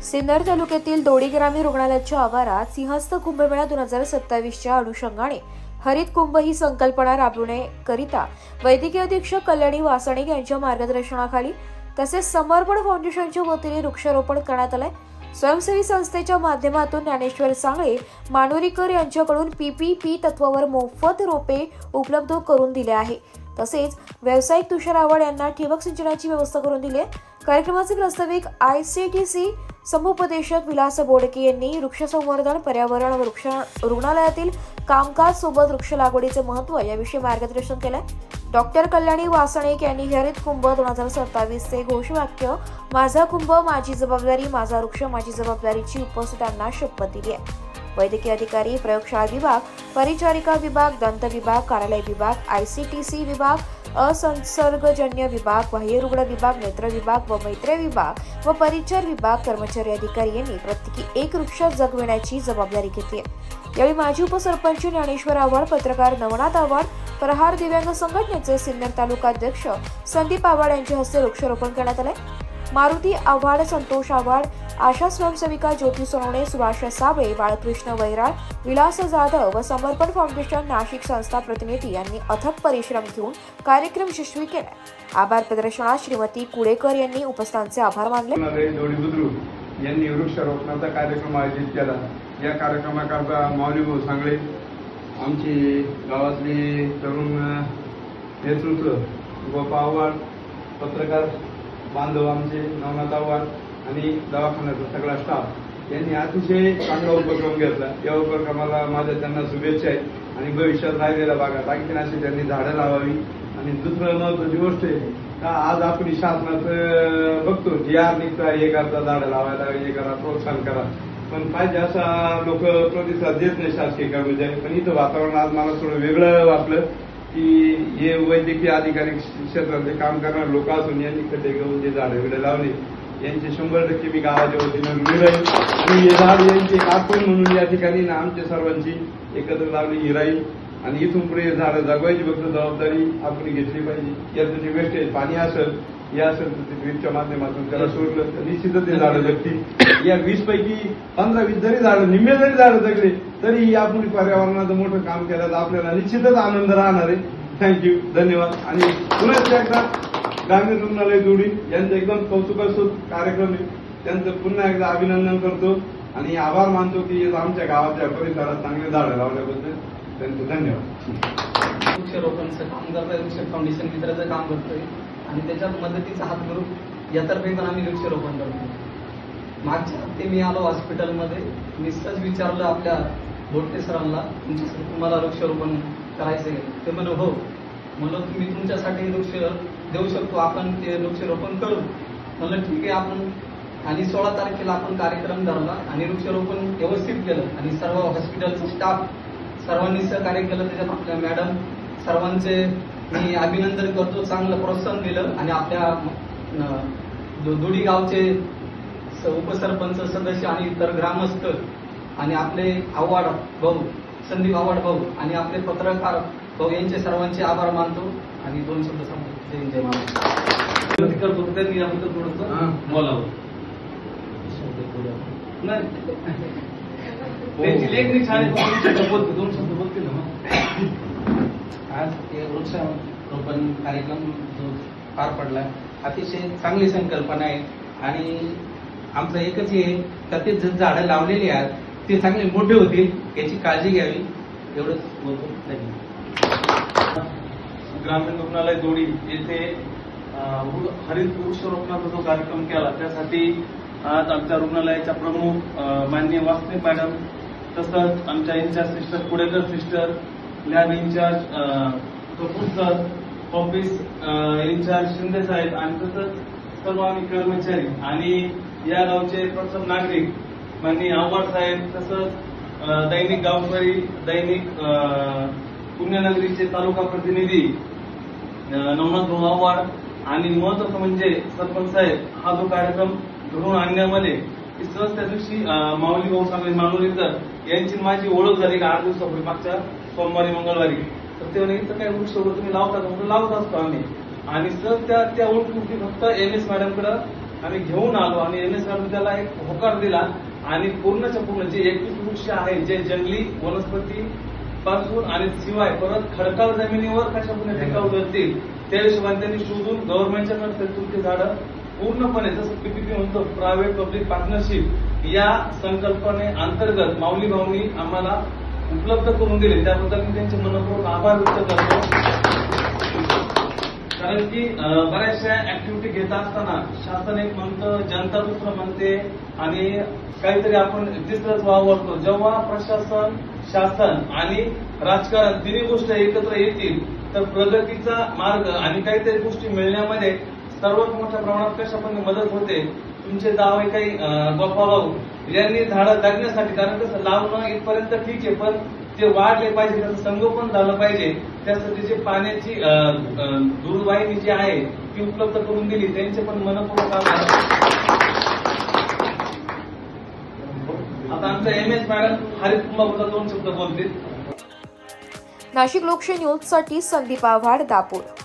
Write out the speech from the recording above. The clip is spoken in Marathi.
सिन्नर तालुक्यातील दोडी ग्रामीण रुग्णालयाच्या आवारात सिंहस्थ कुंभमेळा 2027च्या अनुषंगाने हरित कुंभ ही संकल्पना राबविण्याकरिता वैद्यकीय अधीक्षक कल्याणी वासनिक यांच्या मार्गदर्शनाखाली तसेच समर्पण फाउंडेशनच्या वतीने वृक्षारोपण करण्यात आले। स्वयंसेवी संस्थेच्या माध्यमातून ज्ञानेश्वर सांगळे मानुरीकर यांच्याकडून पीपीपी तत्वावर मोफत रोपे उपलब्ध करून दिले आहे। तसेच व्यावसायिक तुषार आव्हाड यांना ठिबक सिंचनाची व्यवस्था करून दिली आहे। कार्यक्रमाचे प्रास्ताविक आयसीटीसी समुपदेशक विलास बोडके यांनी वृक्ष संवर्धन, पर्यावरण व वृक्ष रुग्णालयातील कामकाज सोबत वृक्ष लागवडीचे महत्त्व याविषयी मार्गदर्शन केले। डॉक्टर कल्याणी वासनिक यांनी हरित कुंभ 2027 चे घोषवाक्य माझा कुंभ माझी जबाबदारी, माझा वृक्ष माझी जबाबदारीची उपस्थितांना शपथ दिली आहे। वैद्यकीय अधिकारी, प्रयोगशाळा विभाग, परिचारिका विभाग, दंत विभाग, कार्यालय विभाग, आयसीटीसी विभाग, असंसर्गजन्य विभाग, बाह्य रुग्ण विभाग, नेत्र विभाग व मैत्री विभाग व परिचार विभाग कर्मचारी अधिकारी यांनी प्रत्येकी एक वृक्ष जगविण्याची जबाबदारी घेतली आहे। यावेळी माजी उपसरपंच ज्ञानेश्वर आव्हाड, पत्रकार नवनाथ आव्हाड, प्रहार दिव्यांग संघटनेचे सिन्नर तालुका अध्यक्ष संदीप आव्हाड यांच्या हस्ते वृक्षारोपण करण्यात आले। मारुती आव्हाड, संतोष आव्हाड, आशा स्वयंसेविका ज्योती सोनवणे, सुभाष साबळे, बाळकृष्ण वैराळ, विलास जाधव व समर्पण फाउंडेशन नाशिक संस्था प्रतिनिधी यांनी अथक परिश्रम घेऊन कार्यक्रम यशस्वी केला। आभार प्रदर्शनात श्रीमती कुडेकर यांनी उपस्थितांचे आभार मानले। दोडी बुद्रुक यांनी वृक्षारोपणाचा कार्यक्रम आयोजित केला। या कार्यक्रमाकरता माऊली भाऊ सांगळे, आमची गावातली तरुण नेतृत्व, गोपा आव्हाड, पत्रकार बांधव आमचे नवनाथ आव्हाड आणि दवाखान्याचा सगळा स्टाफ यांनी अतिशय चांगला उपक्रम घेतला। या उपक्रमाला माझ्या त्यांना शुभेच्छा आहेत आणि भविष्यात राहिलेल्या भागात आणखीन अशी त्यांनी झाडं लावावी। आणि दुसरं महत्त्वाची गोष्ट आहे का आज आपण शासनाचं बघतो GR निघता, हे करता, झाडं लावायला हे करा, प्रोत्साहन करा, पण पाहिजे असा लोक प्रतिसाद देत नाही शासकीय कर्मचारी। पण इथं वातावरण आज मला थोडं वेगळं वाटलं की हे वैद्यकीय अधिकारी क्षेत्रातले काम करणारे लोक असून यांनी खड्डे घेऊन जे झाडं बिडं लावले यांचे 100% मी गावाच्या वतीनं ऋणी राहील आणि हे झाड यांची आपण म्हणून या ठिकाणी आमच्या सर्वांची एकत्र लावली ही राहील आणि इथून पुढे झाडं जगवायची फक्त जबाबदारी आपण घेतली पाहिजे। याचं जे वेस्टेज पाणी असेल हे असेल तर ते ड्रीपच्या माध्यमातून त्याला सोडलं तर निश्चितच ते झाडं जगतील। या 20 पैकी 15-20 जरी झाडं, निम्मे जरी झाडं जगले तरी आपण पर्यावरणाचं मोठं काम केलं तर आपल्याला निश्चितच आनंद राहणार आहे। थँक्यू, धन्यवाद। आणि पुन्हा एकदा ग्रामीण रुग्णालय दोडी यांचं एकदम कौतुकास्पद कार्यक्रम आहे, त्यांचं पुन्हा एकदा अभिनंदन करतो आणि आभार मानतो की आमच्या गावाच्या परिसरात चांगले झाडं लावल्याबद्दल त्यांचं धन्यवाद। वृक्षारोपणचं काम करतोय, वृक्ष फाउंडेशन मित्राचं काम करतोय आणि त्याच्यात मदतीचा हात ग्रुप यातर्फे पण आम्ही वृक्षारोपण करतो। मागच्या हप्ते मी आलो हॉस्पिटलमध्ये, मी सहज विचारलं आपल्या बोडके सरांना तुम्हाला वृक्षारोपण करायचंय? ते म्हणे हो। म्हणलं तुम्ही तुमच्यासाठी वृक्ष देऊ शकतो, आपण ते वृक्षारोपण करू। म्हणलं ठीक आहे आपण। आणि 16 तारखेला आपण कार्यक्रम धरला आणि वृक्षारोपण व्यवस्थित केलं आणि सर्व हॉस्पिटलचा स्टाफ सर्वांनी सहकार्य केलं। त्याच्यात आपल्या मॅडम सर्वांचे मी अभिनंदन करतो, चांगलं प्रोत्साहन दिलं आणि आपल्या दोडी गावचे उपसरपंच सदस्य आणि इतर ग्रामस्थ आणि आपले आव्हाड भाऊ, संदीप आव्हाड भाऊ आणि आपले पत्रकार भाऊ यांचे सर्वांचे आभार मानतो आणि 2 शब्द सांगतो। जय जय महाराज करतो त्यांनी आमचं थोडंसं बोलावं नाही त्यांची लेखनी शाळेत 2 शब्द बोलतील ना। आज हे वृक्षारोपण कार्यक्रम जो पार पडला अतिशय चांगली संकल्पना आहे आणि आमचं एकच हे का ते झाडं लावलेली आहेत ते चांगले मोठे होतील याची काळजी घ्यावी, एवढंच बोलतो। धन्यवाद। ग्रामीण रुग्णालय दोडी येथे हरित वृक्षारोपणाचा जो कार्यक्रम केला त्यासाठी आज आमच्या रुग्णालयाच्या प्रमुख माननीय वासनिक मॅडम, तसंच आमच्या incharge sister Kudekar sister, lab incharge Kapoor sir, office incharge Shinde साहेब आणि तसंच सर्व आम्ही कर्मचारी आणि या गावचे प्रथम नागरिक माननीय आव्हाड साहेब, तसंच दैनिक गावकरी, दैनिक पुण्यनगरीचे तालुका प्रतिनिधी नवनाथ भाऊ आव्हाड आणि महत्वाचं म्हणजे सरपंच साहेब हा जो कार्यक्रम घडवून आणण्यामध्ये सहज त्या दिवशी माऊली भाऊ सांगळे मानुरीकर यांची माझी ओळख झाली का 8 दिवसापूर्वी, मागच्या सोमवारी मंगळवारी। तर ते म्हणे इथं काय वृक्ष वगैरे तुम्ही लावता का? लावत असतो आम्ही आणि सहज त्या ओळखीची फक्त MS मॅडमकडे आम्ही घेऊन आलो आणि एमएस मॅडम त्याला एक होकार दिला आणि पूर्णच्या पूर्ण जे 21 वृक्ष आहेत जे जंगली वनस्पती पासून आणि शिवाय परत खडकाळ जमिनीवर कशाप्रकारे टिकाऊ धरतील त्या हिशोबाने त्यांनी शोधून गव्हर्नमेंटच्या नर्सरीतून ते झाडं पूर्णपणे जसं पीपीपी म्हणतो प्रायव्हेट पब्लिक पार्टनरशिप या संकल्पने अंतर्गत माऊली भाऊंनी आम्हाला उपलब्ध करून दिले, त्याबद्दल मी त्यांचे मनपूर्वक आभार व्यक्त करतो. कारण की बऱ्याचशा ऍक्टिव्हिटी घेत असताना शासन एक म्हणतं, जनता दुसरं म्हणते आणि काहीतरी आपण तिसरंच वावरतो. जेव्हा प्रशासन, शासन आणि राजकारण तिन्ही गोष्टी एकत्र येतील तर प्रगतीचा मार्ग आणि काहीतरी गोष्टी मिळण्यामध्ये सर्वात मोठ्या प्रमाणात कशाप्रकारे मदत होते. तुमचे जावई काही गोपाभाऊ यांनी झाडं जगण्यासाठी, कारण कसं लावणं इथपर्यंत ठीक आहे पण ते वाढले पाहिजे, त्याचं संगोपन झालं पाहिजे, त्यासाठी जे पाण्याची दूरवाहिनी जी आहे ती उपलब्ध करून दिली, त्यांचे पण मनपूर्वक आभार. आता आमच्या एमएस मॅडम हरित कुंभाबद्दल 2 शब्द बोलतील. नाशिक लोकशाही न्यूज साठी संदीप आव्हाड, दापोड.